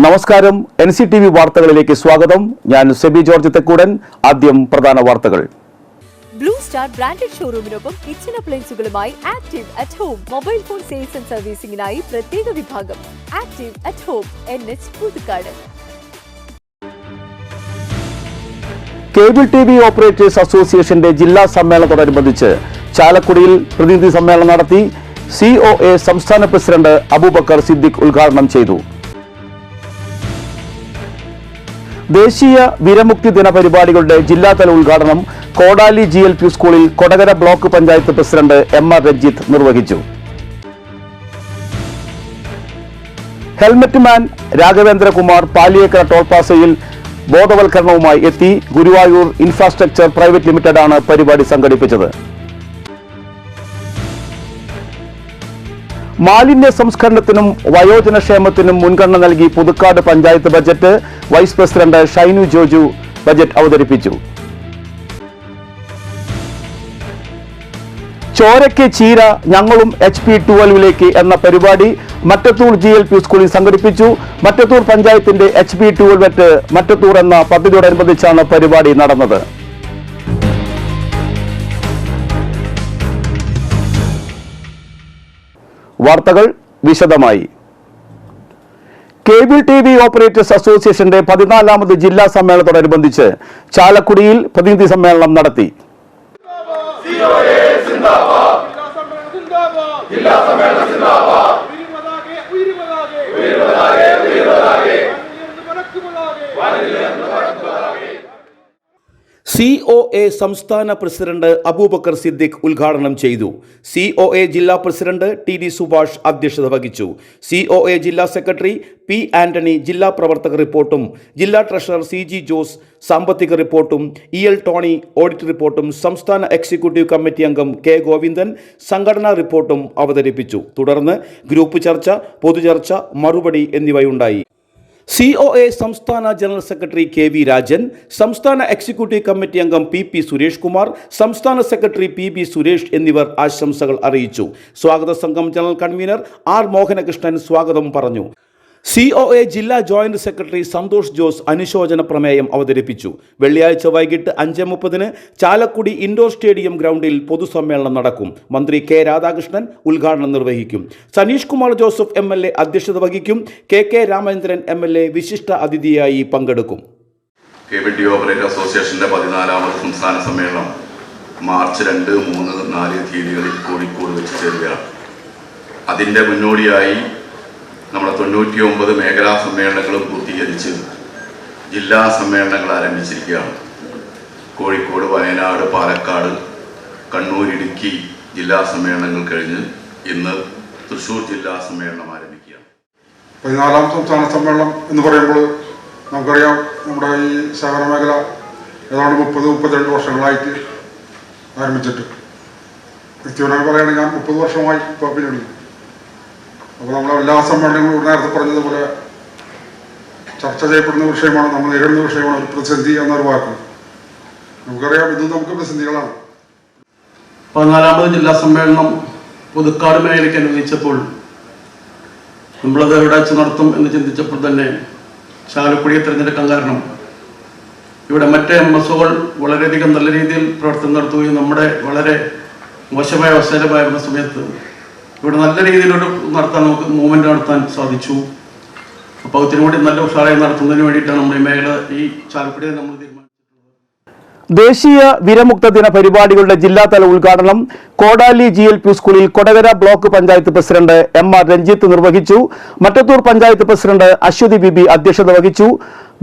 നമസ്കാരം NCTV വാർത്തകളിലേക്ക് സ്വാഗതം. ഞാൻ സെബി ജോർജ് തെക്കൂടൻ. ആദ്യം പ്രധാന വാർത്തകൾ. ബ്ലൂ സ്റ്റാർ ബ്രാൻഡഡ് ഷോറൂമിനൊപ്പം കിച്ചൺ അപ്ലയൻസുകളുമായി active at home mobile phone sales and സർവീസിംഗിനായി പ്രത്യേക വിഭാഗം active at home NH Puthukkad. Cable TV operators അസോസിയേഷന്റെ ജില്ലാ സമ്മേളനത്തോടനുബന്ധിച്ച് ചാലക്കുടിയിൽ പ്രതിനിധി സമ്മേളനം നടത്തി. COA സംസ്ഥാന പ്രസിഡന്റ് അബൂബക്കർ സിദ്ദിഖ് ഉദ്ഘാടനം ചെയ്തു. ദേശീയ വിരമുക്തി ദിന പരിപാടികളുടെ ജില്ലാതല ഉദ്ഘാടനം കോടാലി GLP സ്കൂളിൽ Kodakara block panchayat president MR Ranjith നിർവഹിച്ചു. ഹെൽമറ്റ് മാൻ രാഘവേന്ദ്രകുമാർ പാലിയേക്കര ടോൾപാസയിൽ ബോധവൽക്കരണവുമായി എത്തി. ഗുരുവായൂർ ഇൻഫ്രാസ്ട്രക്ചർ പ്രൈവറ്റ് ലിമിറ്റഡ് ആണ് പരിപാടി സംഘടിപ്പിച്ചത്. മാലിന്യ സംസ്കരണത്തിനും വയോജനക്ഷേമത്തിനും മുൻഗണന നൽകി Puthukkad panchayat budget. Vice president Shainu Joju budget അവതരിപ്പിച്ചു. ചോരയ്ക്ക് ചീര ഞങ്ങളും HP12 എന്ന പരിപാടി മറ്റത്തൂർ GLP സ്കൂളിൽ സംഘടിപ്പിച്ചു. മറ്റത്തൂർ പഞ്ചായത്തിന്റെ HP12 മറ്റത്തൂർ എന്ന പദ്ധതിയോടനുബന്ധിച്ചാണ് പരിപാടി നടന്നത്. വാർത്തകൾ വിശദമായി. കേബിൾ TV ഓപ്പറേറ്റേഴ്സ് അസോസിയേഷന്റെ 14ാമത് ജില്ലാ സമ്മേളനത്തോടനുബന്ധിച്ച് ചാലക്കുടിയിൽ പ്രതിനിധി സമ്മേളനം നടത്തി. COA സംസ്ഥാന പ്രസിഡന്റ് അബൂബക്കർ സിദ്ദിഖ് ഉദ്ഘാടനം ചെയ്തു. COA ജില്ലാ പ്രസിഡന്റ് TD സുഭാഷ് അധ്യക്ഷത വഹിച്ചു. COA ജില്ലാ സെക്രട്ടറി P ആന്റണി ജില്ലാ പ്രവർത്തക റിപ്പോർട്ടും ജില്ലാ ട്രഷറർ CG ജോസ് സാമ്പത്തിക റിപ്പോർട്ടും EL ടോണി ഓഡിറ്റ് റിപ്പോർട്ടും സംസ്ഥാന എക്സിക്യൂട്ടീവ് കമ്മിറ്റി അംഗം K ഗോവിന്ദൻ സംഘടനാ റിപ്പോർട്ടും അവതരിപ്പിച്ചു. തുടർന്ന് ഗ്രൂപ്പ് ചർച്ച, പൊതുചർച്ച, മറുപടി എന്നിവയുണ്ടായി. COA സംസ്ഥാന ജനറൽ സെക്രട്ടറി KV രാജൻ, സംസ്ഥാന എക്സിക്യൂട്ടീവ് കമ്മിറ്റി അംഗം PP സുരേഷ് കുമാർ, സംസ്ഥാന സെക്രട്ടറി PB സുരേഷ് എന്നിവർ ആശംസകൾ അറിയിച്ചു. സ്വാഗത സംഘം ജനറൽ കൺവീനർ R മോഹനകൃഷ്ണൻ സ്വാഗതം പറഞ്ഞു. COA ജില്ലാ ജോയിന്റ് സെക്രട്ടറി സന്തോഷ് ജോസ് അനുശോചന പ്രമേയം അവതരിപ്പിച്ചു. വെള്ളിയാഴ്ച വൈകിട്ട് 5:30 ചാലക്കുടി ഇൻഡോർ സ്റ്റേഡിയം ഗ്രൗണ്ടിൽ പൊതുസമ്മേളനം നടക്കും. മന്ത്രി K രാധാകൃഷ്ണൻ ഉദ്ഘാടനം നിർവഹിക്കും. സനീഷ് കുമാർ ജോസഫ് MLA അധ്യക്ഷത വഹിക്കും. KK രാമചന്ദ്രൻ MLA വിശിഷ്ട അതിഥിയായി പങ്കെടുക്കും. കേബിൾ TV ഓപ്പറേറ്റർ അസോസിയേഷന്റെ 14ാമത് സംസ്ഥാന സമ്മേളനം മാർച്ച് 2, 3, 4 തീയതികളിൽ കോഴിക്കോട് വെച്ച് ചേരുകയാണ്. അതിൻ്റെ മുന്നോടിയായി നമ്മുടെ 99 മേഖലാ സമ്മേളനങ്ങളും പൂർത്തീകരിച്ച് ജില്ലാ സമ്മേളനങ്ങൾ ആരംഭിച്ചിരിക്കുകയാണ്. കോഴിക്കോട്, വയനാട്, പാലക്കാട്, കണ്ണൂർ, ഇടുക്കി ജില്ലാ സമ്മേളനങ്ങൾ കഴിഞ്ഞ് ഇന്ന് തൃശ്ശൂർ ജില്ലാ സമ്മേളനം ആരംഭിക്കുകയാണ്. 14ാം സംസ്ഥാന സമ്മേളനം എന്ന് പറയുമ്പോൾ നമുക്കറിയാം, നമ്മുടെ ഈ സഹകരണ മേഖല ഏതാണ്ട് 30-32 വർഷങ്ങളായിട്ട് ആരംഭിച്ചിട്ട്. വ്യക്തിപരമായി പറയുകയാണെങ്കിൽ ഞാൻ 30 വർഷമായി ഇപ്പോൾ പിന്നീട്. അപ്പോൾ നമ്മളെ എല്ലാ സമ്മേളനങ്ങളും നേരത്തെ പറഞ്ഞതുപോലെ ചർച്ച ചെയ്യപ്പെടുന്ന വിഷയമാണ്, നമ്മൾ നേരിടുന്ന വിഷയമാണ് ഒരു പ്രതിസന്ധി എന്നൊരു വാക്ക്. നമുക്കറിയാം, ഇത് നമുക്ക് പ്രതിസന്ധികളാണ്. 14ാമത് ജില്ലാ സമ്മേളനം പുതുക്കാട് മേഖലയ്ക്ക് അനുവദിച്ചപ്പോൾ നമ്മളത് എവിടെ വെച്ച് നടത്തും എന്ന് ചിന്തിച്ചപ്പോൾ തന്നെ ചാലക്കുടിയെ തിരഞ്ഞെടുക്കാൻ കാരണം ഇവിടെ മറ്റ് MSOകൾ വളരെയധികം നല്ല രീതിയിൽ പ്രവർത്തനം നടത്തുകയും നമ്മുടെ വളരെ മോശമായ അവസരമായിരുന്ന സമയത്ത് ഇവിടെ നല്ല രീതിയിലൊരു നടത്താൻ നമുക്ക് മൂവ്മെന്റ് നടത്താൻ സാധിച്ചു. അപ്പോൾ ഇതിനുവേണ്ടി നല്ല ഉഷാറായി നടത്തുന്നതിന് വേണ്ടിയിട്ടാണ് നമ്മുടെ ഈ മേഖല ഈ ചാലക്കുടിയെ നമ്മൾ തീരുമാനിച്ചിട്ടുള്ളത്. ദേശീയ വിരമുക്ത ദിന പരിപാടികളുടെ ജില്ലാതല ഉദ്ഘാടനം കോടാലി GLP സ്കൂളിൽ Kodakara block panchayat president MR Ranjith നിർവഹിച്ചു. മറ്റത്തൂർ പഞ്ചായത്ത് പ്രസിഡന്റ് അശ്വതി ബിബി അധ്യക്ഷത വഹിച്ചു.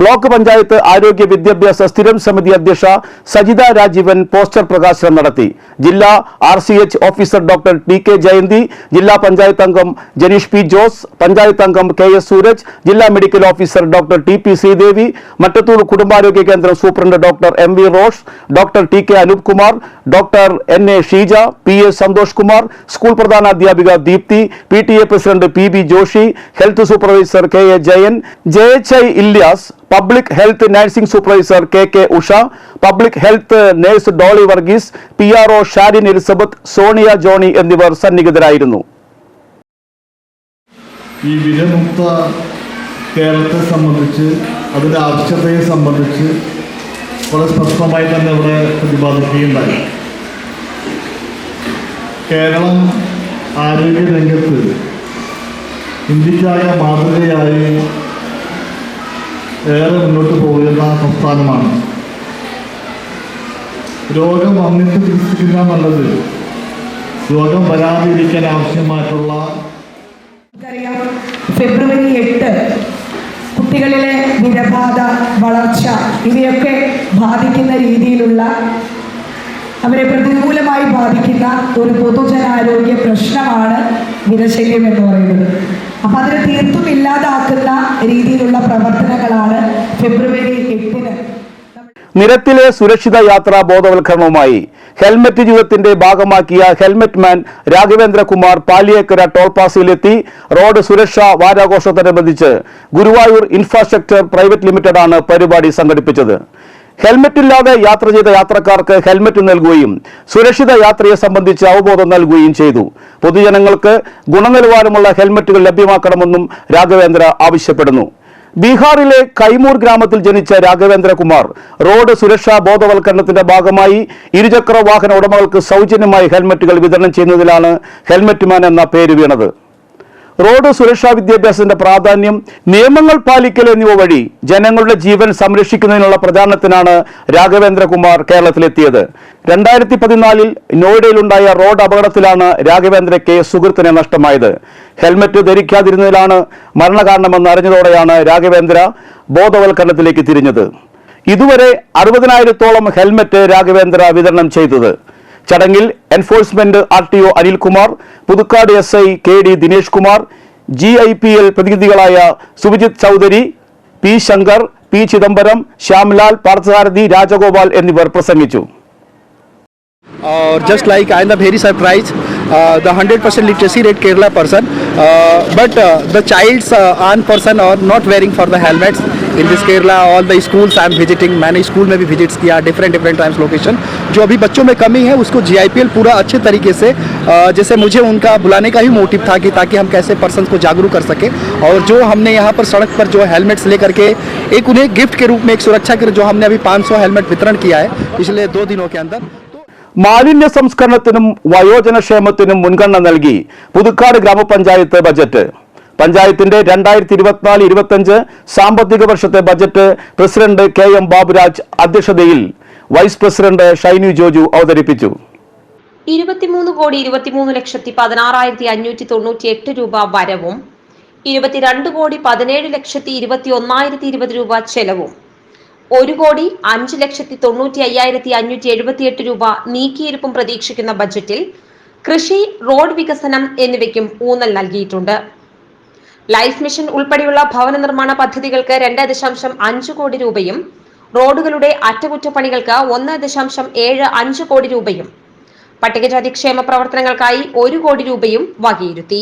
ബ്ലോക്ക് പഞ്ചായത്ത് ആരോഗ്യ വിദ്യാഭ്യാസ സ്ഥിരം സമിതി അധ്യക്ഷ സജിത രാജീവൻ പോസ്റ്റർ പ്രകാശനം നടത്തി. ജില്ലാ RCH officer doctor TK Jayanthi, ജില്ലാ പഞ്ചായത്ത് അംഗം ജനീഷ് P ജോസ്, പഞ്ചായത്ത് അംഗം KS സൂരജ്, ജില്ലാ medical officer doctor TP Sreedevi, Mattathur കുടുംബാരോഗ്യ കേന്ദ്രം superintendent doctor MV Rosh, doctor TK Anoop Kumar, doctor NA Sheeja, PS Santhosh Kumar, school പ്രധാനാധ്യാപിക Deepthi, PTA president PB Joshi, health supervisor KA Jayan, JHI Ilyas, public health nursing supervisor KK Usha, public health nurse Dolly Varghese, PRO Sharin Elizabeth, Sonia Johny എന്നിവർ സന്നിഹിതരായിരുന്നു. ഈ വിരമുക്ത കേരളത്തെ സംബന്ധിച്ച് അതിൻ്റെ ആവശ്യകതയെ സംബന്ധിച്ച് വളരെ സ്പഷ്ടമായി തന്നെ ഇവിടെ പ്രതിപാദിക്കുകയുണ്ടായി. കേരളം ആരോഗ്യ രംഗത്ത് ഇന്ത്യക്കായ മാതൃകയായി ഏറെ മുന്നോട്ട് പോകുന്ന സംസ്ഥാനമാണ്. രോഗം വന്നിട്ട് ചികിത്സിക്കുക എന്നുള്ളത് രോഗം വരാതിരിക്കാൻ ആവശ്യമായിട്ടുള്ള ഫെബ്രുവരി 8 കുട്ടികളിലെ വിരബാധ, വളർച്ച ഇവയൊക്കെ ബാധിക്കുന്ന രീതിയിലുള്ള, അവരെ പ്രതികൂലമായി ബാധിക്കുന്ന ഒരു പൊതുജനാരോഗ്യ പ്രശ്നമാണ് വിരശല്യം എന്ന് പറയുന്നത്. അപ്പം അതിനെ തീർത്തും ഇല്ലാതാക്കുന്ന രീതിയിലുള്ള പ്രവർത്തനങ്ങളാണ് ഫെബ്രുവരി 8 നിരത്തിലെ സുരക്ഷിത യാത്രാ ബോധവൽക്കരണവുമായി ഹെൽമറ്റ് ജീവിതത്തിന്റെ ഭാഗമാക്കിയ ഹെൽമറ്റ് മാൻ രാഘവേന്ദ്രകുമാർ പാലിയേക്കര ടോൾ പ്ലാസയിലെത്തി. റോഡ് സുരക്ഷാ വാരാഘോഷത്തോടനുബന്ധിച്ച് ഗുരുവായൂർ ഇൻഫ്രാസ്ട്രക്ചർ പ്രൈവറ്റ് ലിമിറ്റഡ് ആണ് പരിപാടി സംഘടിപ്പിച്ചത്. ഹെൽമറ്റില്ലാതെ യാത്ര ചെയ്ത യാത്രക്കാർക്ക് ഹെൽമറ്റ് നൽകുകയും സുരക്ഷിത യാത്രയെ സംബന്ധിച്ച് അവബോധം നൽകുകയും ചെയ്തു. പൊതുജനങ്ങൾക്ക് ഗുണനിലവാരമുള്ള ഹെൽമറ്റുകൾ ലഭ്യമാക്കണമെന്നും രാഘവേന്ദ്ര ആവശ്യപ്പെടുന്നു. ബീഹാറിലെ കൈമൂർ ഗ്രാമത്തിൽ ജനിച്ച രാഘവേന്ദ്രകുമാർ റോഡ് സുരക്ഷാ ബോധവൽക്കരണത്തിന്റെ ഭാഗമായി ഇരുചക്ര വാഹന ഉടമകൾക്ക് സൗജന്യമായി ഹെൽമറ്റുകൾ വിതരണം ചെയ്യുന്നതിലാണ് ഹെൽമറ്റ് മാൻ എന്ന പേര് വീണത്. റോഡ് സുരക്ഷാ വിദ്യാഭ്യാസത്തിന്റെ പ്രാധാന്യം, നിയമങ്ങൾ പാലിക്കൽ എന്നിവ വഴി ജനങ്ങളുടെ ജീവൻ സംരക്ഷിക്കുന്നതിനുള്ള പ്രചാരണത്തിനാണ് രാഘവേന്ദ്രകുമാർ കേരളത്തിലെത്തിയത്. 2014 നോയിഡയിലുണ്ടായ റോഡ് അപകടത്തിലാണ് രാഘവേന്ദ്രയ്ക്ക് സുഹൃത്തിനെ നഷ്ടമായത്. ഹെൽമറ്റ് ധരിക്കാതിരുന്നതിലാണ് മരണകാരണമെന്ന് അറിഞ്ഞതോടെയാണ് രാഘവേന്ദ്ര ബോധവൽക്കരണത്തിലേക്ക് തിരിഞ്ഞത്. ഇതുവരെ 60,000-ഓളം ഹെൽമറ്റ് രാഘവേന്ദ്ര വിതരണം ചെയ്തത്. ചടങ്ങിൽ enforcement RTO Anilkumar, Puthukkad SI KD Dinesh Kumar, GIPL പ്രതിനിധികളായ സുഭിജിത് ചൗധരി, P ശങ്കർ, P ചിദംബരം, ശ്യാംലാൽ, പാർത്ഥസാരഥി, രാജഗോപാൽ എന്നിവർ പ്രസംഗിച്ചു. Just like I am very surprised, the 100% literacy rate Kerala person, but the child's on person are not wearing for the helmets. In this Kerala, all the schools I am visiting, मैंने school में भी visits किया, different times location. जो अभी बच्चों में कमी है उसको GIPL पूरा अच्छे तरीके से, जैसे मुझे उनका बुलाने का ही मोटिव था कि ताकि हम कैसे पर्सन को जागरूक कर सके. और जो हमने यहाँ पर सड़क पर जो हेलमेट्स लेकर के एक उन्हें गिफ्ट के रूप में, एक सुरक्षा के, जो हमने अभी 500 हेलमेट वितरण किया है पिछले 2 दिनों के अंदर. മാലിന്യ സംസ്കരണത്തിനും വയോജനക്ഷേമത്തിനും മുൻഗണന നൽകി പുതുക്കാട് ഗ്രാമപഞ്ചായത്ത് ബജറ്റ്. പഞ്ചായത്തിന്റെ 2024-25 സാമ്പത്തിക വർഷത്തെ ബജറ്റ് പ്രസിഡന്റ് KM ബാബുരാജ് അധ്യക്ഷതയിൽ വൈസ് പ്രസിഡന്റ് ഷൈനി ജോജു അവതരിപ്പിച്ചു. 23,13,16,598 രൂപ വരവും 22,17,21,020 രൂപ ചെലവും 1,05,90,578 രൂപ നീക്കിയിരിപ്പും പ്രതീക്ഷിക്കുന്ന ബജറ്റിൽ കൃഷി, റോഡ് വികസനം എന്നിവയ്ക്കും ഊന്നൽ നൽകിയിട്ടുണ്ട്. ലൈഫ് മിഷൻ ഉൾപ്പെടെയുള്ള ഭവന നിർമ്മാണ പദ്ധതികൾക്ക് 2.5 കോടി രൂപയും റോഡുകളുടെ അറ്റകുറ്റപ്പണികൾക്ക് 1.75 കോടി രൂപയും പട്ടികജാതി ക്ഷേമ പ്രവർത്തനങ്ങൾക്കായി 1 കോടി രൂപയും വകയിരുത്തി.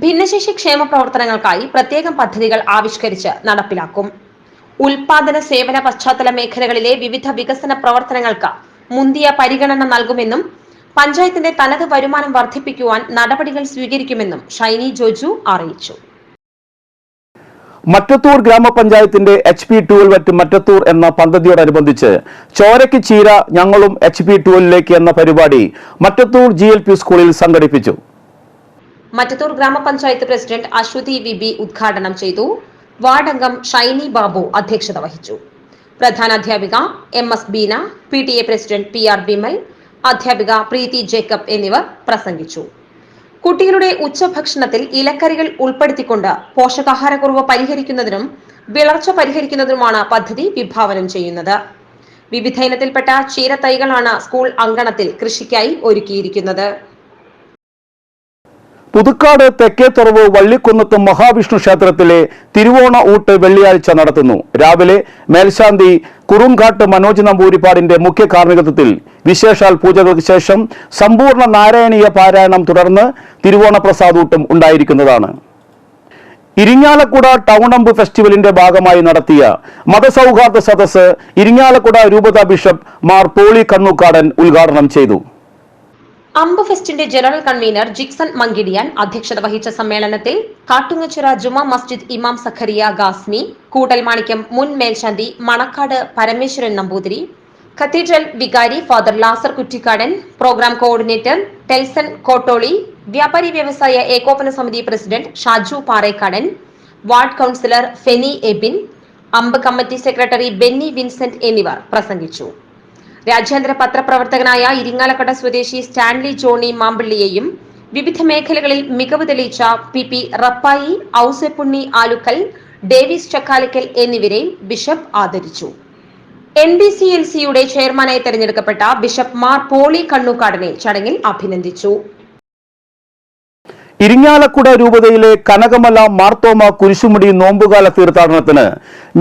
ഭിന്നശേഷി ക്ഷേമ പ്രവർത്തനങ്ങൾക്കായി പ്രത്യേകം പദ്ധതികൾ ആവിഷ്കരിച്ച് നടപ്പിലാക്കും. ഉൽപാദന സേവന പശ്ചാത്തല മേഖലകളിലെ വിവിധ വികസന പ്രവർത്തനങ്ങൾക്ക് മുന്തിയ പരിഗണന നൽകുമെന്നും പഞ്ചായത്തിന്റെ തനത് വരുമാനം വർദ്ധിപ്പിക്കുവാൻ നടപടികൾ സ്വീകരിക്കുമെന്നും ഷൈനി ജോജു അറിയിച്ചു. മറ്റത്തൂർ ഗ്രാമപഞ്ചായത്തിന്റെ HP12 മറ്റത്തൂർ എന്ന പദ്ധതിയോടനുബന്ധിച്ച് ചോരയ്ക്ക് ചീര ഞങ്ങളും HP12ലേക്ക് എന്ന പരിപാടി മറ്റത്തൂർ GLP സ്കൂളിൽ സംഘടിപ്പിച്ചു. മറ്റത്തൂർ ഗ്രാമപഞ്ചായത്ത് പ്രസിഡന്റ് അശ്വതി VB ഉദ്ഘാടനം ചെയ്തു. വാർഡ് അംഗം ഷൈനി ബാബു അധ്യക്ഷത വഹിച്ചു. പ്രധാനാധ്യാപിക MS Beena, PTA president PR Vimal, അധ്യാപിക പ്രീതി ജേക്കബ് എന്നിവർ പ്രസംഗിച്ചു. കുട്ടികളുടെ ഉച്ചഭക്ഷണത്തിൽ ഇലക്കറികൾ ഉൾപ്പെടുത്തിക്കൊണ്ട് പോഷകാഹാരക്കുറവ് പരിഹരിക്കുന്നതിനും വിളർച്ച പരിഹരിക്കുന്നതിനുമാണ് പദ്ധതി വിഭാവനം ചെയ്യുന്നത്. വിവിധ ഇനത്തിൽപ്പെട്ട ചീര തൈകളാണ് സ്കൂൾ അങ്കണത്തിൽ കൃഷിക്കായി ഒരുക്കിയിരിക്കുന്നത്. പുതുക്കാട് തെക്കേത്തുറവ് വള്ളിക്കുന്നത്ത് മഹാവിഷ്ണു ക്ഷേത്രത്തിലെ തിരുവോണ ഊട്ട് വെള്ളിയാഴ്ച നടത്തുന്നു. രാവിലെ മേൽശാന്തി കുറുങ്കാട്ട് മനോജ് നമ്പൂരിപ്പാടിന്റെ മുഖ്യ കാർമ്മികത്വത്തിൽ വിശേഷാൽ പൂജകൾക്ക് ശേഷം സമ്പൂർണ്ണ നാരായണീയ പാരായണം തുടർന്ന് തിരുവോണ പ്രസാദൂട്ടും ഉണ്ടായിരിക്കുന്നതാണ്. ഇരിങ്ങാലക്കുട ടൗണമ്പ് ഫെസ്റ്റിവലിന്റെ ഭാഗമായി നടത്തിയ മതസൗഹാർദ്ദ സദസ്സ് ഇരിങ്ങാലക്കുട രൂപതാ ബിഷപ്പ് മാർ പോളി കണ്ണൂക്കാടൻ ഉദ്ഘാടനം ചെയ്തു. അമ്പ് ഫെസ്റ്റിന്റെ ജനറൽ കൺവീനർ ജിക്സൺ മങ്കിടിയാൻ അധ്യക്ഷത വഹിച്ച സമ്മേളനത്തിൽ കാട്ടുങ്ങച്ചിറ ജുമാ മസ്ജിദ് ഇമാം സഖറിയ ഗാസ്മി, കൂടൽമാണിക്യം മുൻ മേൽശാന്തി മണക്കാട് പരമേശ്വരൻ നമ്പൂതിരി, കത്തീഡ്രൽ വികാരി father Lazar Kuttikkadan, programme coordinator Telson Kottoli, വ്യാപാരി വ്യവസായ ഏകോപന സമിതി president Shaju Parekkadan, ward councillor Feni Ebin, അമ്പ് കമ്മിറ്റി സെക്രട്ടറി ബെന്നി വിൻസെന്റ് എന്നിവർ പ്രസംഗിച്ചു. രാജ്യാന്തര പത്രപ്രവർത്തകനായ ഇരിങ്ങാലക്കുട സ്വദേശി സ്റ്റാൻലി ജോണി മാമ്പിള്ളിയെയും വിവിധ മേഖലകളിൽ മികവ് തെളിയിച്ച പി റപ്പായി, ഔസേപ്പുണ്ണി ആലുക്കൽ, ഡേവിസ് ചക്കാലക്കൽ എന്നിവരെയും ബിഷപ്പ് ആദരിച്ചു. NBCLC-യുടെ ചെയർമാനായി തെരഞ്ഞെടുക്കപ്പെട്ട ബിഷപ്പ് മാർ പോളി കണ്ണൂക്കാടനെ ചടങ്ങിൽ അഭിനന്ദിച്ചു. ഇരിങ്ങാലക്കുട രൂപതയിലെ കനകമല മാർത്തോമ കുരിശുമുടി നോമ്പുകാല തീർത്ഥാടനത്തിന്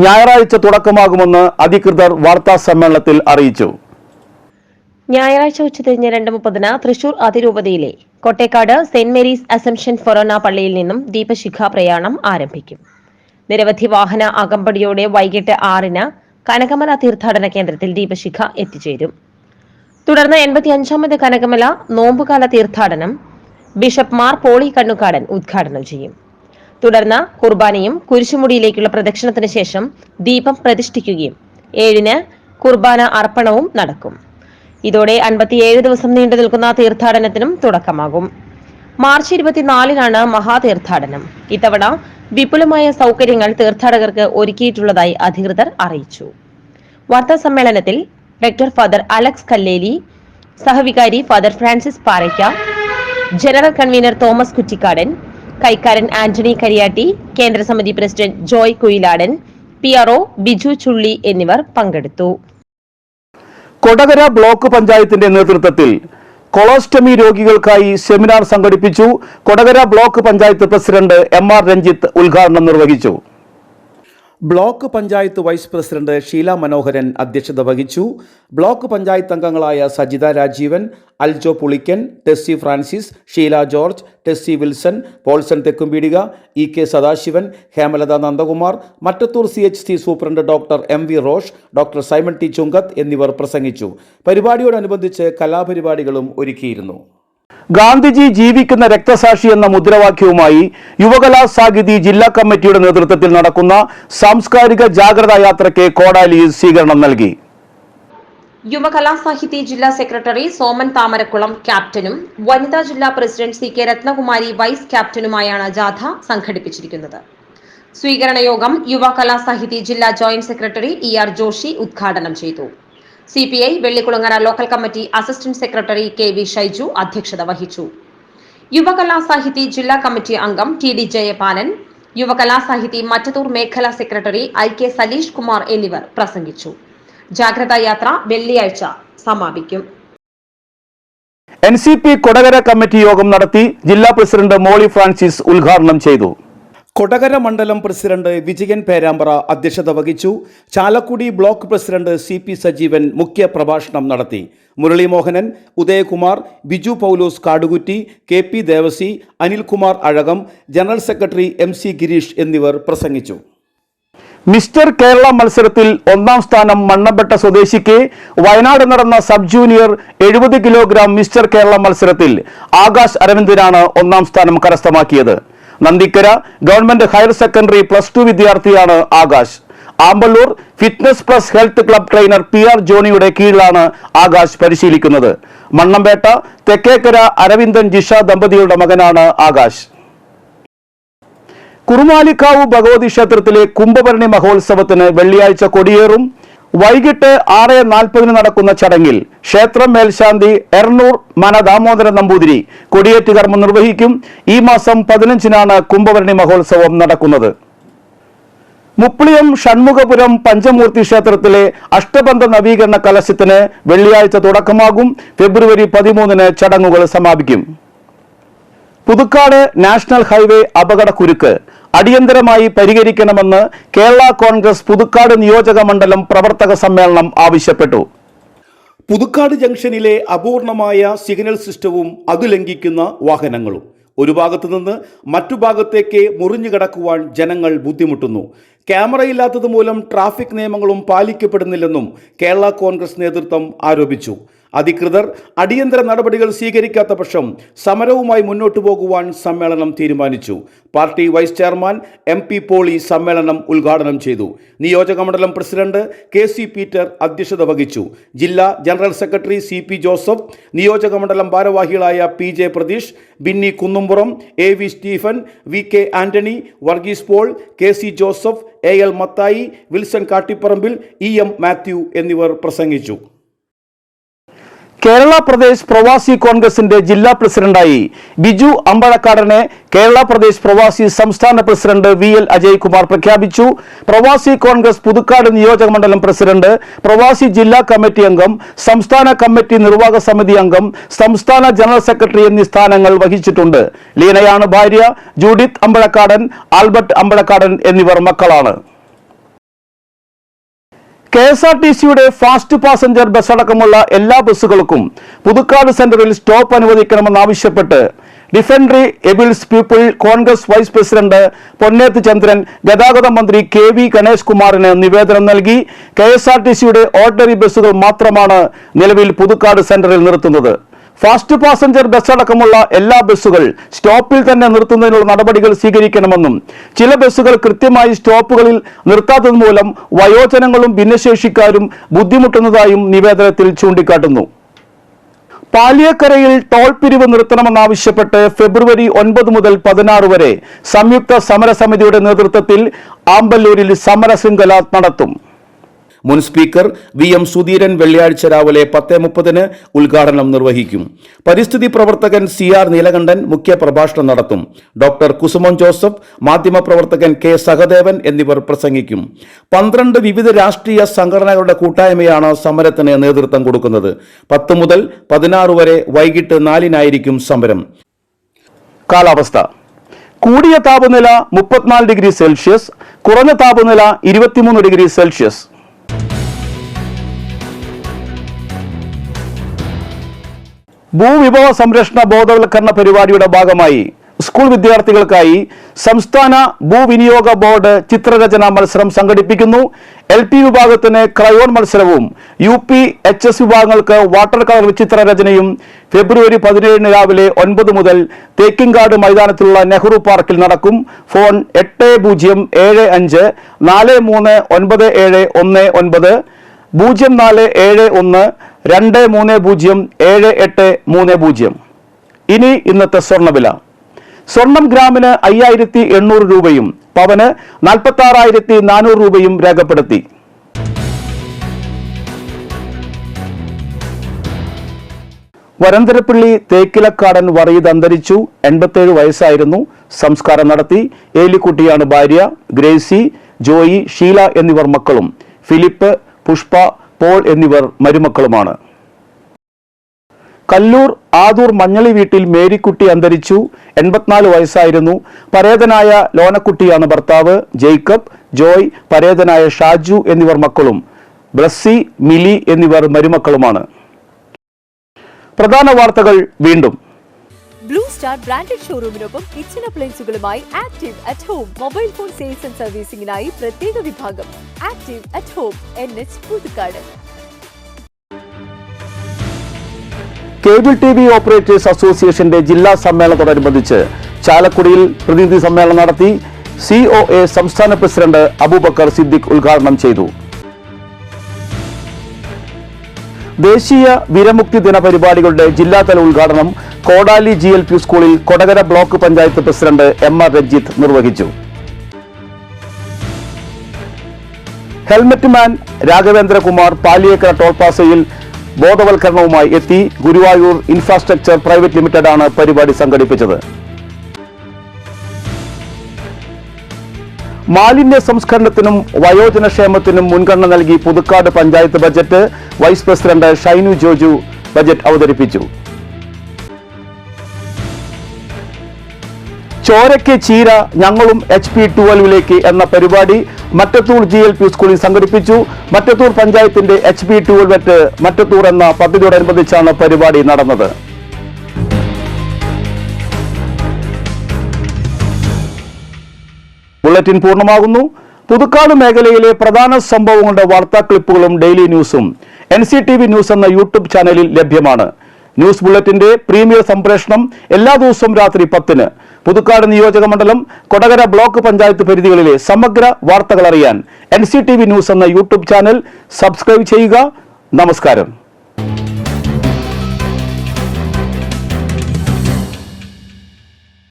ഞായറാഴ്ച തുടക്കമാകുമെന്ന് അധികൃതർ വാർത്താ സമ്മേളനത്തിൽ അറിയിച്ചു. ഞായറാഴ്ച ഉച്ചതിരിഞ്ഞ് 2:30 തൃശൂർ അതിരൂപതയിലെ കൊട്ടേക്കാട് സെന്റ് മേരീസ് അസംഷൻ ഫൊറോന പള്ളിയിൽ നിന്നും ദീപശിഖ പ്രയാണം ആരംഭിക്കും. നിരവധി വാഹന അകമ്പടിയോടെ വൈകിട്ട് 6-ന് കനകമല തീർത്ഥാടന കേന്ദ്രത്തിൽ ദീപശിഖ എത്തിച്ചേരും. തുടർന്ന് 85ാമത് കനകമല നോമ്പുകാല തീർത്ഥാടനം ബിഷപ്പ് മാർ പോളി കണ്ണുകാടൻ ഉദ്ഘാടനം ചെയ്യും. തുടർന്ന് കുർബാനയും കുരിശുമുടിയിലേക്കുള്ള പ്രദക്ഷിണത്തിന് ശേഷം ദീപം പ്രതിഷ്ഠിക്കുകയും 7-ന് കുർബാന അർപ്പണവും നടക്കും. ഇതോടെ 57 ദിവസം നീണ്ടു നിൽക്കുന്ന തീർത്ഥാടനത്തിനും തുടക്കമാകും. മാർച്ച് 24-നാണ് മഹാതീർത്ഥാടനം. ഇത്തവണ വിപുലമായ സൗകര്യങ്ങൾ തീർത്ഥാടകർക്ക് ഒരുക്കിയിട്ടുള്ളതായി അധികൃതർ അറിയിച്ചു. വാർത്താ സമ്മേളനത്തിൽ റെക്ടർ ഫാദർ അലക്സ് കല്ലേലി, സഹവികാരി father Francis Paraykka, general convener Thomas Kuttikkadan, കൈക്കാരൻ ആന്റണി കരിയാട്ടി, കേന്ദ്ര സമിതി president Joy Kuyiladan, PRO Biju Chulli എന്നിവർ പങ്കെടുത്തു. കൊടകര ബ്ലോക്ക് പഞ്ചായത്തിന്റെ നേതൃത്വത്തിൽ കൊളോസ്റ്റമി രോഗികൾക്കായി സെമിനാർ സംഘടിപ്പിച്ചു. Kodakara block panchayat president MR Ranjith ഉദ്ഘാടനം നിർവഹിച്ചു. Block panchayat vice president Sheela Manoharan അധ്യക്ഷത വഹിച്ചു. ബ്ലോക്ക് പഞ്ചായത്ത് അംഗങ്ങളായ Sajitha Rajeevan, Aljo Pulikkan, Tessy Francis, Sheela George, Tessy Wilson, Paulson Thekkumpeedika, EK Sadasivan, Hemalatha Nandakumar, Mattathur CHC superintendent doctor MV Rosh, doctor Simon T Chungath എന്നിവർ പ്രസംഗിച്ചു. പരിപാടിയോടനുബന്ധിച്ച് കലാപരിപാടികളും ഒരുക്കിയിരുന്നു. ഗാന്ധിജി ജീവിക്കുന്ന രക്തസാക്ഷി എന്ന മുദ്രാവാക്യവുമായി യുവകലാ സാഹിതി ജില്ലാ കമ്മിറ്റിയുടെ നേതൃത്വത്തിൽ നടക്കുന്ന സാംസ്കാരിക ജാഗ്രതാ യാത്രയ്ക്ക് കോടാലിയിൽ സ്വീകരണം നൽകി. യുവകലാ സാഹിതി ജില്ലാ സെക്രട്ടറി സോമൻ താമരക്കുളം ക്യാപ്റ്റനും വനിതാ ജില്ലാ പ്രസിഡന്റ് CK രത്നകുമാരി വൈസ് ക്യാപ്റ്റനുമായാണ് ജാഥ സംഘടിപ്പിച്ചിരിക്കുന്നത്. സ്വീകരണ യോഗം യുവകലാ സാഹിതി ജില്ലാ ജോയിന്റ് സെക്രട്ടറി ER ജോഷി ഉദ്ഘാടനം ചെയ്തു. CPI Vellikulangara local committee assistant secretary KV Shaiju അധ്യക്ഷത വഹിച്ചു. യുവകലാ സാഹിതി ജില്ലാ കമ്മിറ്റി അംഗം TD ജയപാലൻ, യുവകലാ സാഹിതി മറ്റത്തൂർ മേഖലാ സെക്രട്ടറി IK സലീഷ് കുമാർ എന്നിവർ പ്രസംഗിച്ചു. ജാഗ്രതാ യാത്ര വെള്ളിയാഴ്ച സമാപിക്കും. NCP കൊടകര കമ്മിറ്റി യോഗം നടത്തി. ജില്ലാ പ്രസിഡന്റ് മോളി ഫ്രാൻസിസ് ഉദ്ഘാടനം ചെയ്തു. കൊടകര മണ്ഡലം പ്രസിഡന്റ് വിജയൻ പേരാമ്പ്ര അധ്യക്ഷത വഹിച്ചു. Chalakudy block president CP Sajeevan മുഖ്യ പ്രഭാഷണം നടത്തി. Muralimohanan, Udayakumar, Biju Paulose Kadukutty, KP Devasy, Anilkumar Azhakam, general secretary MC Gireesh എന്നിവർ പ്രസംഗിച്ചു. മിസ്റ്റർ കേരള മത്സരത്തിൽ 1ാം സ്ഥാനം മണ്ണമ്പെട്ട സ്വദേശിക്ക്. വയനാട് നടന്ന sub junior 70 kilogram mister Kerala മത്സരത്തിൽ ആകാശ് അരവിന്ദിനാണ് 1ാം സ്ഥാനം കരസ്ഥമാക്കിയത്. നന്ദിക്കര ഗവൺമെന്റ് ഹയർ സെക്കൻഡറി +2 വിദ്യാർത്ഥിയാണ് Akash. Amballur fitness plus health club trainer PR ജോണിയുടെ കീഴിലാണ് ആകാശ് പരിശീലിക്കുന്നത്. മണ്ണമ്പേട്ട തെക്കേക്കര അരവിന്ദൻ ജിഷ ദമ്പതികളുടെ മകനാണ് ആകാശ്. കുറുമാലിക്കാവ് ഭഗവതി ക്ഷേത്രത്തിലെ കുംഭഭരണി മഹോത്സവത്തിന് വെള്ളിയാഴ്ച കൊടിയേറും. വൈകിട്ട് 6:40 നടക്കുന്ന ചടങ്ങിൽ ക്ഷേത്രം മേൽശാന്തി എറണൂർ മന ദാമോദരൻ നമ്പൂതിരി കൊടിയേറ്റ് കർമ്മം നിർവഹിക്കും. ഈ മാസം 15-നാണ് കുംഭഭരണി മഹോത്സവം നടക്കുന്നത്. മുപ്ലിയം ഷൺമുഖപുരം പഞ്ചമൂർത്തി ക്ഷേത്രത്തിലെ അഷ്ടബന്ധ നവീകരണ കലശത്തിന് വെള്ളിയാഴ്ച തുടക്കമാകും. ഫെബ്രുവരി 13-ന് ചടങ്ങുകൾ സമാപിക്കും. പുതുക്കാട് നാഷണൽ ഹൈവേ അപകടക്കുരുക്ക് അടിയന്തരമായി പരിഹരിക്കണമെന്ന് കേരള കോൺഗ്രസ് പുതുക്കാട് നിയോജക മണ്ഡലം പ്രവർത്തക സമ്മേളനം ആവശ്യപ്പെട്ടു. പുതുക്കാട് ജംഗ്ഷനിലെ അപൂർണമായ സിഗ്നൽ സിസ്റ്റവും അത് ലംഘിക്കുന്ന വാഹനങ്ങളും ഒരു ഭാഗത്തു നിന്ന് മറ്റു ഭാഗത്തേക്ക് മുറിഞ്ഞു കടക്കുവാൻ ജനങ്ങൾ ബുദ്ധിമുട്ടുന്നു. ക്യാമറയില്ലാത്തത് മൂലം ട്രാഫിക് നിയമങ്ങളും പാലിക്കപ്പെടുന്നില്ലെന്നും കേരള കോൺഗ്രസ് നേതൃത്വം ആരോപിച്ചു. അധികൃതർ അടിയന്തര നടപടികൾ സ്വീകരിക്കാത്ത പക്ഷം സമരവുമായി മുന്നോട്ടു പോകുവാൻ സമ്മേളനം തീരുമാനിച്ചു. Party vice chairman MP Poly സമ്മേളനം ഉദ്ഘാടനം ചെയ്തു. നിയോജകമണ്ഡലം പ്രസിഡന്റ് KC പീറ്റർ അധ്യക്ഷത വഹിച്ചു. ജില്ലാ ജനറൽ സെക്രട്ടറി CP ജോസഫ്, നിയോജകമണ്ഡലം ഭാരവാഹികളായ PJ Pratheesh, Binny Kunnumpuram, AV Stephen, VK Antony, Varghese Paul, KC Joseph, AL Mathai, Wilson Kattiparambil, EM Mathew എന്നിവർ പ്രസംഗിച്ചു. കേരള പ്രദേശ് പ്രവാസി കോൺഗ്രസിന്റെ ജില്ലാ പ്രസിഡന്റായി ബിജു അമ്പഴക്കാടനെ കേരള പ്രദേശ് പ്രവാസി സംസ്ഥാന പ്രസിഡന്റ് VL അജയ് കുമാർ പ്രഖ്യാപിച്ചു. പ്രവാസി കോൺഗ്രസ് പുതുക്കാട് നിയോജകമണ്ഡലം പ്രസിഡന്റ്, പ്രവാസി ജില്ലാ കമ്മിറ്റി അംഗം, സംസ്ഥാന കമ്മിറ്റി നിർവാഹക സമിതി അംഗം, സംസ്ഥാന ജനറൽ സെക്രട്ടറി എന്നീ സ്ഥാനങ്ങൾ വഹിച്ചിട്ടുണ്ട്. ലീനയാണ് ഭാര്യ. ജൂഡിത്ത് അമ്പഴക്കാടൻ, ആൽബർട്ട് അമ്പഴക്കാടൻ എന്നിവർ മക്കളാണ്. KSRTCയുടെ ഫാസ്റ്റ് പാസഞ്ചർ ബസ് അടക്കമുള്ള എല്ലാ ബസ്സുകൾക്കും പുതുക്കാട് സെന്ററിൽ സ്റ്റോപ്പ് അനുവദിക്കണമെന്നാവശ്യപ്പെട്ട് differently abled people Congress vice president Ponneth Chandran ഗതാഗത മന്ത്രി KV ഗണേഷ് കുമാറിന് നിവേദനം നൽകി. KSRTCയുടെ ഓർഡിനറി ബസ്സുകൾ മാത്രമാണ് നിലവിൽ പുതുക്കാട് സെന്ററിൽ നിർത്തുന്നത്. ഫാസ്റ്റ് പാസഞ്ചർ ബസ് അടക്കമുള്ള എല്ലാ ബസ്സുകൾ സ്റ്റോപ്പിൽ തന്നെ നിർത്തുന്നതിനുള്ള നടപടികൾ സ്വീകരിക്കണമെന്നും ചില ബസ്സുകൾ കൃത്യമായി സ്റ്റോപ്പുകളിൽ നിർത്താത്തത് മൂലം വയോജനങ്ങളും ഭിന്നശേഷിക്കാരും ബുദ്ധിമുട്ടുന്നതായും നിവേദനത്തിൽ ചൂണ്ടിക്കാട്ടുന്നു. പാലിയക്കരയിൽ ടോൾ പിരിവ് നിർത്തണമെന്നാവശ്യപ്പെട്ട് ഫെബ്രുവരി 9 മുതൽ 16 വരെ സംയുക്ത സമരസമിതിയുടെ നേതൃത്വത്തിൽ ആമ്പല്ലൂരിൽ സമരശൃംഖല നടത്തും. മുൻ സ്പീക്കർ VM സുധീരൻ വെള്ളിയാഴ്ച രാവിലെ 10:30 ഉദ്ഘാടനം നിർവഹിക്കും. പരിസ്ഥിതി പ്രവർത്തകൻ CR നീലകണ്ഠൻ മുഖ്യ പ്രഭാഷണം നടത്തും. ഡോക്ടർ കുസുമൻ ജോസഫ്, മാധ്യമപ്രവർത്തകൻ K സഹദേവൻ എന്നിവർ പ്രസംഗിക്കും. 12 വിവിധ രാഷ്ട്രീയ സംഘടനകളുടെ കൂട്ടായ്മയാണ് സമരത്തിന് നേതൃത്വം കൊടുക്കുന്നത്. 10 മുതൽ 16 വരെ വൈകിട്ട് 4-നായിരിക്കും സമരം. കാലാവസ്ഥ. കൂടിയ താപനില 34 ഡിഗ്രി സെൽഷ്യസ്, കുറഞ്ഞ താപനില 23 ഡിഗ്രി സെൽഷ്യസ്. ഭൂവിഭവ സംരക്ഷണ ബോധവൽക്കരണ പരിപാടിയുടെ ഭാഗമായി സ്കൂൾ വിദ്യാർത്ഥികൾക്കായി സംസ്ഥാന ഭൂവിനിയോഗ ബോർഡ് ചിത്രരചനാ മത്സരം സംഘടിപ്പിക്കുന്നു. LP വിഭാഗത്തിന് ക്രയോൺ മത്സരവും UP HS വിഭാഗങ്ങൾക്ക് വാട്ടർ കളർ ചിത്രരചനയും ഫെബ്രുവരി 17 രാവിലെ 9 മുതൽ തേക്കിൻകാട് മൈതാനത്തിലുള്ള നെഹ്റു പാർക്കിൽ നടക്കും. ഫോൺ 8075 439719 0471 2307830. ഇനി ഇന്നത്തെ സ്വർണ്ണവില. സ്വർണം ഗ്രാമിന് 5800 രൂപയും പവന് 46,400 രൂപയും രേഖപ്പെടുത്തി. വരന്തരപ്പള്ളി തേക്കിലക്കാടൻ വറീദ് അന്തരിച്ചു. 87 വയസ്സായിരുന്നു. സംസ്കാരം നടത്തി. ഏലിക്കുട്ടിയാണ് ഭാര്യ. ഗ്രേസി, ജോയി, ഷീല എന്നിവർ മക്കളും. ഫിലിപ്പ്, പുഷ്പ, പോൾ എന്നിവർ മരുമക്കളുമാണ്. കല്ലൂർ ആദൂർ മഞ്ഞളി വീട്ടിൽ മേരിക്കുട്ടി അന്തരിച്ചു. 84 വയസ്സായിരുന്നു. പരേതനായ ലോനക്കുട്ടിയാണ് ഭർത്താവ്. ജേക്കബ്, ജോയ്, പരേതനായ ഷാജു എന്നിവർ മക്കളും. ബ്ലസ്സി, മിലി എന്നിവർ മരുമക്കളുമാണ്. പ്രധാന വാർത്തകൾ വീണ്ടും. ബ്ലൂ സ്റ്റാർ ബ്രാൻഡഡ് ഷോറൂമിനൊപ്പം കിച്ചൺ അപ്ലയൻസുകളുമായി active at home mobile phone sales and സർവീസിംഗിനായി പ്രത്യേക വിഭാഗം. Active at home, NH Puthukkad. Cable TV operators അസോസിയേഷന്റെ ജില്ലാ സമ്മേളനത്തോടനുബന്ധിച്ച് ചാലക്കുടിയിൽ പ്രതിനിധി സമ്മേളനം നടത്തി. COA സംസ്ഥാന പ്രസിഡന്റ് അബൂബക്കർ സിദ്ദിഖ് ഉദ്ഘാടനം ചെയ്തു. ദേശീയ വിരമുക്തി ദിന പരിപാടികളുടെ ജില്ലാതല ഉദ്ഘാടനം കോടാലി GLP സ്കൂളിൽ Kodakara block panchayat president MR Ranjith നിർവഹിച്ചു. ഹെൽമറ്റ് മാൻ രാഘവേന്ദ്രകുമാർ പാലിയേക്കര ടോൾ പ്ലാസയിൽ ബോധവൽക്കരണവുമായി എത്തി. ഗുരുവായൂർ ഇൻഫ്രാസ്ട്രക്ചർ പ്രൈവറ്റ് ലിമിറ്റഡ് ആണ് പരിപാടി സംഘടിപ്പിച്ചത്. മാലിന്യ സംസ്കരണത്തിനും വയോജനക്ഷേമത്തിനും മുൻഗണന നൽകി Puthukkad panchayat budget. Vice president Shainu Joju budget അവതരിപ്പിച്ചു. ചോരയ്ക്ക് ചീര ഞങ്ങളും HP12 എന്ന പരിപാടി മറ്റത്തൂർ GLP സ്കൂളിൽ സംഘടിപ്പിച്ചു. മറ്റത്തൂർ പഞ്ചായത്തിന്റെ HP12 മറ്റത്തൂർ എന്ന പദ്ധതിയോടനുബന്ധിച്ചാണ് പരിപാടി നടന്നത്. ബുള്ളറ്റിൻ പൂർണ്ണമാകുന്നു. പുതുക്കാട് മേഖലയിലെ പ്രധാന സംഭവങ്ങളുടെ വാർത്താ ക്ലിപ്പുകളും ഡെയിലി ന്യൂസും NCTV ന്യൂസ് എന്ന യൂട്യൂബ് ചാനലിൽ ലഭ്യമാണ്. ന്യൂസ് ബുള്ളറ്റിന്റെ പ്രീമിയർ സംപ്രേഷണം എല്ലാ ദിവസവും രാത്രി 10-ന്. പുതുക്കാട് നിയോജക മണ്ഡലം, കൊടകര ബ്ലോക്ക് പഞ്ചായത്ത് പരിധികളിലെ സമഗ്ര വാർത്തകൾ അറിയാൻ NCTV ന്യൂസ് എന്ന യൂട്യൂബ് ചാനൽ സബ്സ്ക്രൈബ് ചെയ്യുക. നമസ്കാരം.